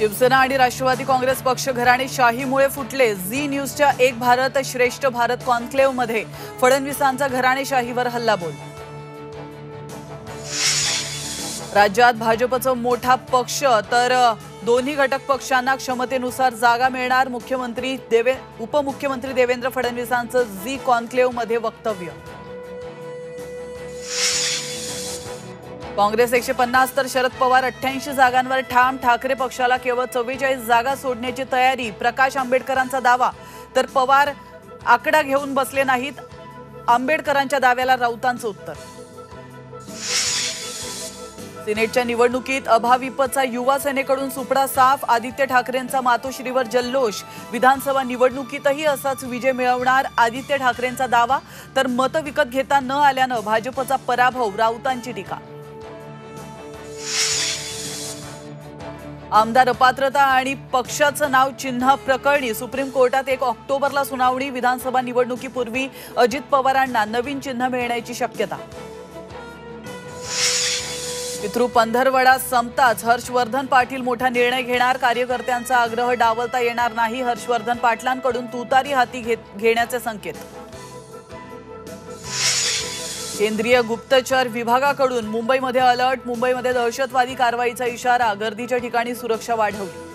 शिवसेना आणि राष्ट्रवादी काँग्रेस पक्ष घराणेशाहीमुळे फुटले। झी न्यूजच्या एक भारत श्रेष्ठ भारत कॉन्क्लेव्ह मध्ये फडणवीसांचा घराणेशाहीवर हल्लाबोल। राज्यात भाजपचा मोठा पक्ष तर दोन्ही घटक पक्षांना क्षमतेनुसार जागा मिळणार। उपमुख्यमंत्री देवेंद्र फडणवीसांचं झी कॉन्क्लेव्ह मध्ये वक्तव्य। काँग्रेस 150 तर शरद पवार 88 जागांवर ठाम। ठाकरे पक्षाला केवळ 44 जागा सोडण्याची तयारी। प्रकाश आंबेडकरांचा दावा तर पवार आकडा घेऊन बसले नाहीत। आंबेडकरांच्या दाव्याला राऊतांचं उत्तर। सिनेटच्या निवडणुकीत अभाविपचा युवा सेनेकडून सुपडा साफ। आदित्य ठाकरेंचा मातोश्रीवर जल्लोष। विधानसभा निवडणुकीतही असाच विजय मिळवणार आदित्य ठाकरेंचा दावा। तर मत विकत घेता न आल्यानं भाजपचा पराभव, राऊतांची टीका। आमदार अपात्रता आणि पक्षाचं नाव चिन्ह प्रकरणी सुप्रीम कोर्टात 1 ऑक्टोबरला सुनावणी। विधानसभा निवडणुकीपूर्वी अजित पवारांना नवीन चिन्ह मिळण्याची शक्यता। पितृ पंधरवडा संपताच हर्षवर्धन पाटील मोठा निर्णय घेणार। कार्यकर्त्यांचा आग्रह डावलता येणार नाही। हर्षवर्धन पाटलांकडून तुतारी हाती घेण्याचे संकेत। केंद्रीय गुप्तचर विभागाकडून मुंबईमध्ये अलर्ट। मुंबईमध्ये दहशतवादी कारवाईचा इशारा। गर्दीच्या ठिकाणी सुरक्षा वाढवली।